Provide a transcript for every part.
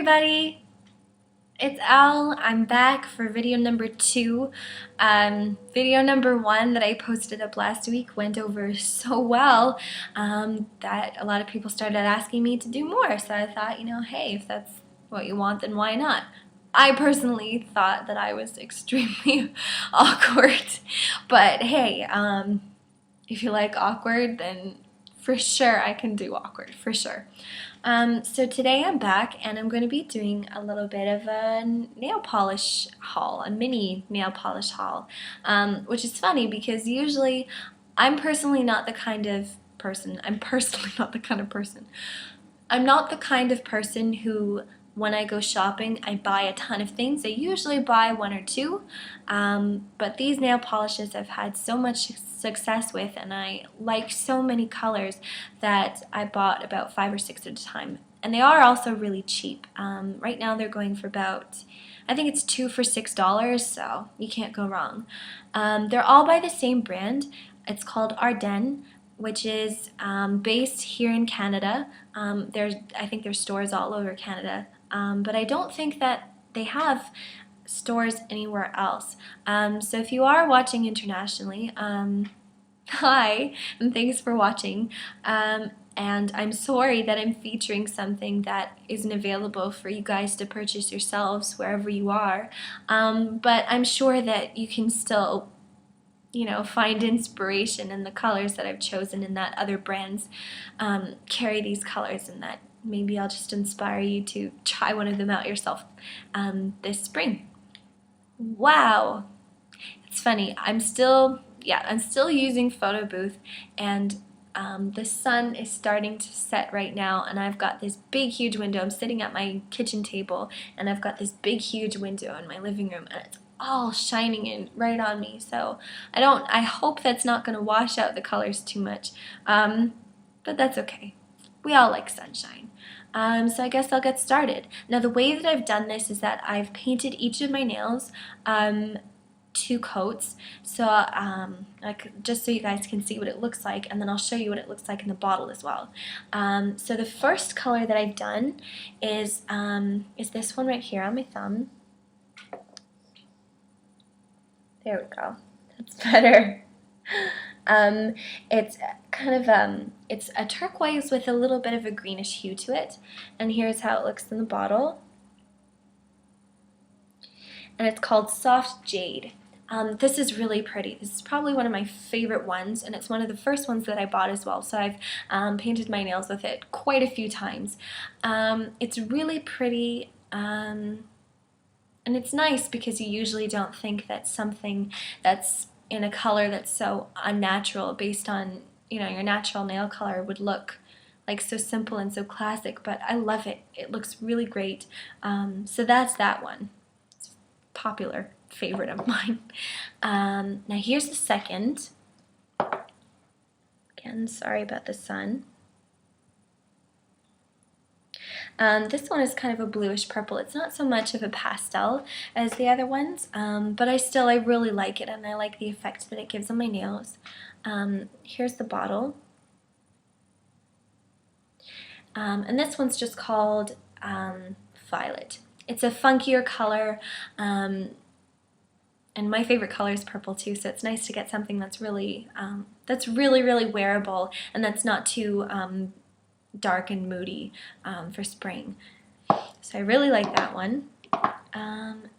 everybody! It's Al. I'm back for video number 2. Video number 1 that I posted up last week went over so well that a lot of people started asking me to do more. So I thought, hey, if that's what you want, then why not? I personally thought that I was extremely awkward, but hey, if you like awkward, then for sure I can do awkward, for sure. So today I'm back and I'm going to be doing a little bit of a nail polish haul, a mini nail polish haul, which is funny because usually I'm personally not the kind of person, I'm not the kind of person who, when I go shopping, I buy a ton of things. I usually buy 1 or 2, but these nail polishes I've had so much success with, and I like so many colors that I bought about 5 or 6 at a time. And they are also really cheap. Right now they're going for about, I think it's 2 for $6, so you can't go wrong. They're all by the same brand. It's called Ardennes, which is based here in Canada. I think there's stores all over Canada, but I don't think that they have stores anywhere else. So if you are watching internationally, hi, and thanks for watching. And I'm sorry that I'm featuring something that isn't available for you guys to purchase yourselves wherever you are. But I'm sure that you can still find inspiration in the colors that I've chosen and that other brands carry these colors, and that maybe I'll just inspire you to try one of them out yourself this spring. Wow! It's funny, I'm still using Photo Booth, and the sun is starting to set right now, and I've got this big huge window. I'm sitting at my kitchen table and I've got this big huge window in my living room, and it's all shining in right on me, so I hope that's not going to wash out the colors too much, but that's okay. We all like sunshine. So I guess I'll get started. Now the way that I've done this is that I've painted each of my nails 2 coats, so just so you guys can see what it looks like, and then I'll show you what it looks like in the bottle as well. So the first color that I've done is this one right here on my thumb. There we go. That's better. It's kind of it's a turquoise with a little bit of a greenish hue to it, and here's how it looks in the bottle. And it's called Soft Jade. This is really pretty. This is probably one of my favorite ones, and it's one of the first ones that I bought as well, so I've painted my nails with it quite a few times. It's really pretty, and it's nice because you usually don't think that something that's in a color that's so unnatural based on your natural nail color would look like so simple and so classic, but I love it. It looks really great. So that's that one. It's a popular favorite of mine. Now here's the second. Again, sorry about the sun. This one is kind of a bluish purple. It's not so much of a pastel as the other ones, but I really like it, and I like the effect that it gives on my nails. Here's the bottle. And this one's just called Violet. It's a funkier color, and my favorite color is purple too, so it's nice to get something that's really, really wearable, and that's not too dark and moody for spring. So I really like that one.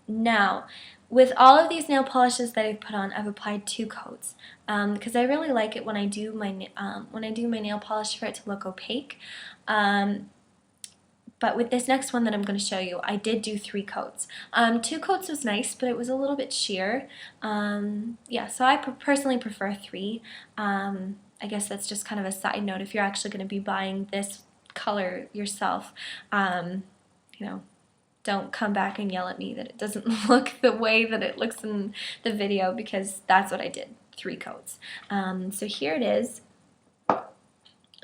Now, with all of these nail polishes that I've put on, I've applied 2 coats because I really like it when I do my nail polish for it to look opaque. But with this next one that I'm going to show you, I did do 3 coats. 2 coats was nice, but it was a little bit sheer. Yeah, so I personally prefer 3. I guess that's just kind of a side note. If you're actually going to be buying this color yourself, don't come back and yell at me that it doesn't look the way that it looks in the video, because that's what I did, 3 coats. So here it is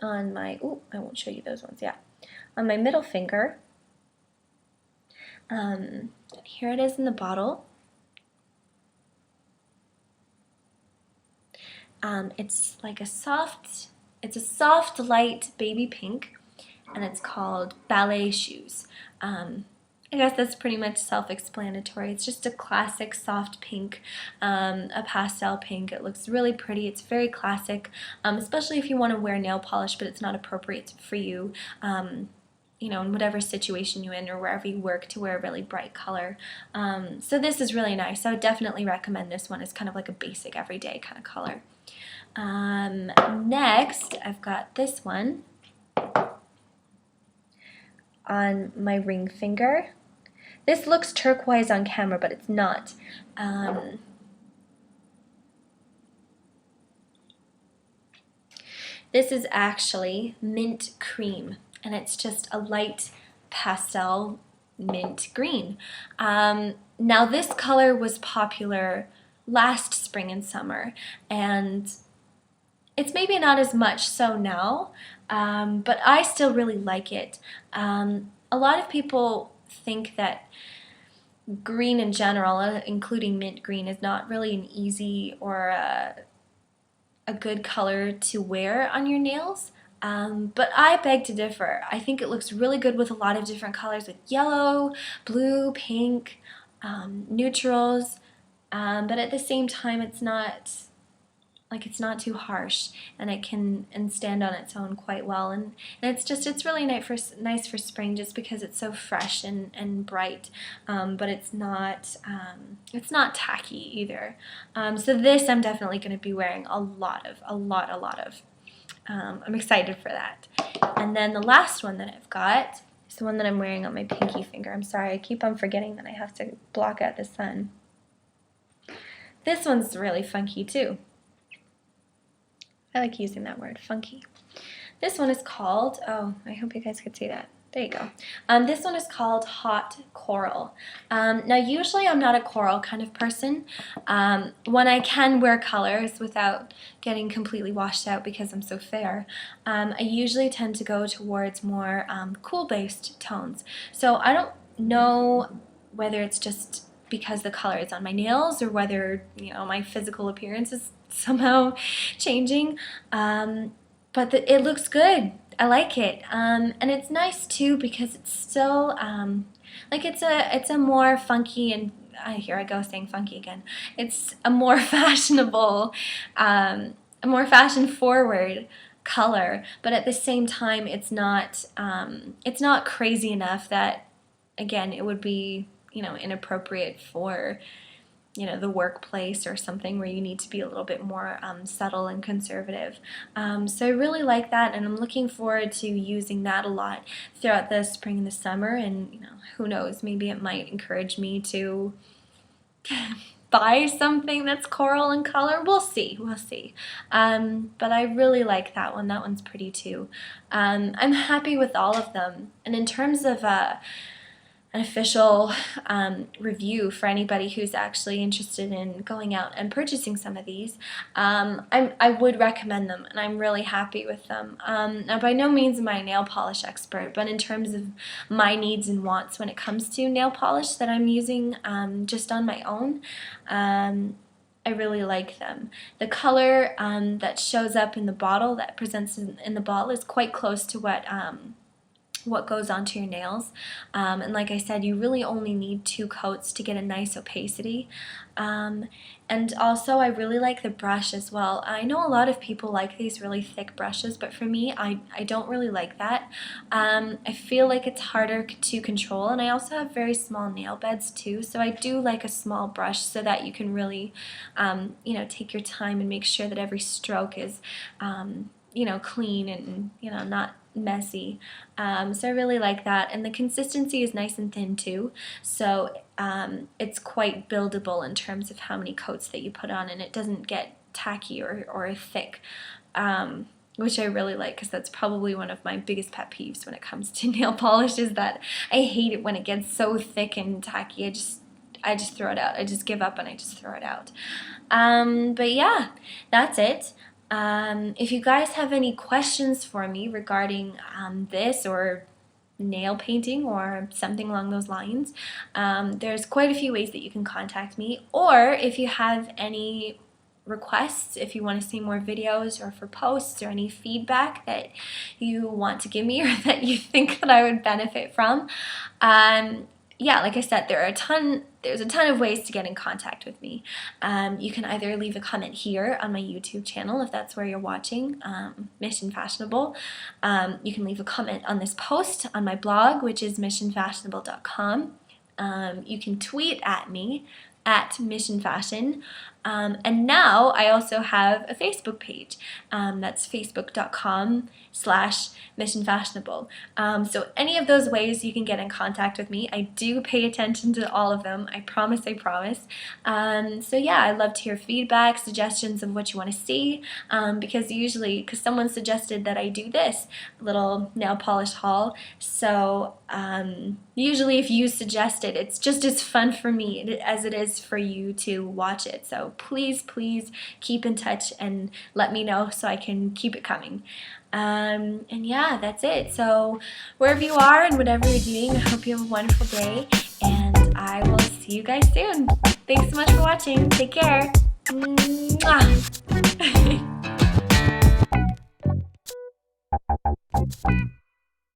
on my, I won't show you those ones, yeah. On my middle finger. Here it is in the bottle. It's a soft light baby pink, and it's called Ballet Shoes. I guess that's pretty much self-explanatory. It's just a classic soft pink, a pastel pink. It looks really pretty. It's very classic, especially if you want to wear nail polish, but it's not appropriate for you, you know, in whatever situation you're in or wherever you work, to wear a really bright color. So this is really nice. I would definitely recommend this one. It's kind of like a basic everyday kind of color. Next, I've got this one on my ring finger. This looks turquoise on camera, but it's not. This is actually mint cream, and it's just a light pastel mint green. Now this color was popular last spring and summer, and it's maybe not as much so now, but I still really like it. A lot of people think that green in general, including mint green, is not really an easy or a good color to wear on your nails. But I beg to differ. I think it looks really good with a lot of different colors, with yellow, blue, pink, neutrals, but at the same time it's not too harsh, and it can stand on its own quite well, and it's really nice for spring, just because it's so fresh and bright, but it's not tacky either. So this I'm definitely going to be wearing a lot of. I'm excited for that. And then the last one that I've got is the one that I'm wearing on my pinky finger. I'm sorry, I keep on forgetting that I have to block out the sun. This one's really funky too. I like using that word, funky. This one is called, oh, I hope you guys could see that. There you go. This one is called Hot Coral. Now, usually I'm not a coral kind of person. When I can wear colors without getting completely washed out because I'm so fair, I usually tend to go towards more cool-based tones. So I don't know whether it's just because the color is on my nails, or whether, you know, my physical appearance is somehow changing, but it looks good. I like it, and it's nice too because it's still like it's a more funky, and here I go saying funky again. It's a more fashionable, a more fashion-forward color, but at the same time it's not crazy enough that, again, it would be, you know, inappropriate for, you know, the workplace or something where you need to be a little bit more subtle and conservative. So I really like that, and I'm looking forward to using that a lot throughout the spring and the summer, and, you know, who knows, maybe it might encourage me to buy something that's coral in color. We'll see. But I really like that one. That one's pretty too. I'm happy with all of them. And in terms of an official review for anybody who's actually interested in going out and purchasing some of these, I would recommend them, and I'm really happy with them. Now, by no means am I a nail polish expert, but in terms of my needs and wants when it comes to nail polish that I'm using just on my own, I really like them. The color that shows up in the bottle, that presents in the bottle, is quite close to what goes onto your nails, and like I said, you really only need 2 coats to get a nice opacity, and also I really like the brush as well. I know a lot of people like these really thick brushes, but for me, I don't really like that. I feel like it's harder to control, and I also have very small nail beds too, so I do like a small brush so that you can really you know, take your time and make sure that every stroke is you know, clean and, you know, not messy. So I really like that, and the consistency is nice and thin too, so it's quite buildable in terms of how many coats that you put on, and it doesn't get tacky or thick, which I really like, because that's probably one of my biggest pet peeves when it comes to nail polish, is that I hate it when it gets so thick and tacky. I just throw it out. I just give up and I just throw it out. But yeah, that's it. If you guys have any questions for me regarding this or nail painting or something along those lines, there's quite a few ways that you can contact me. Or if you have any requests, if you want to see more videos or for posts or any feedback that you want to give me or that you think that I would benefit from, yeah, like I said, there's a ton of ways to get in contact with me. You can either leave a comment here on my YouTube channel if that's where you're watching, Mission Fashionable. You can leave a comment on this post on my blog, which is missionfashionable.com. You can tweet at me at Mission Fashion. And now I also have a Facebook page. That's facebook.com/missionfashionable. So any of those ways you can get in contact with me. I do pay attention to all of them. I promise, I promise. So yeah, I love to hear feedback, suggestions of what you want to see, because someone suggested that I do this little nail polish haul. So usually if you suggest it, it's just as fun for me as it is for you to watch it. So please keep in touch and let me know so I can keep it coming. And yeah, that's it. So wherever you are and whatever you're doing, I hope you have a wonderful day, and I will see you guys soon. Thanks so much for watching. Take care. Mwah.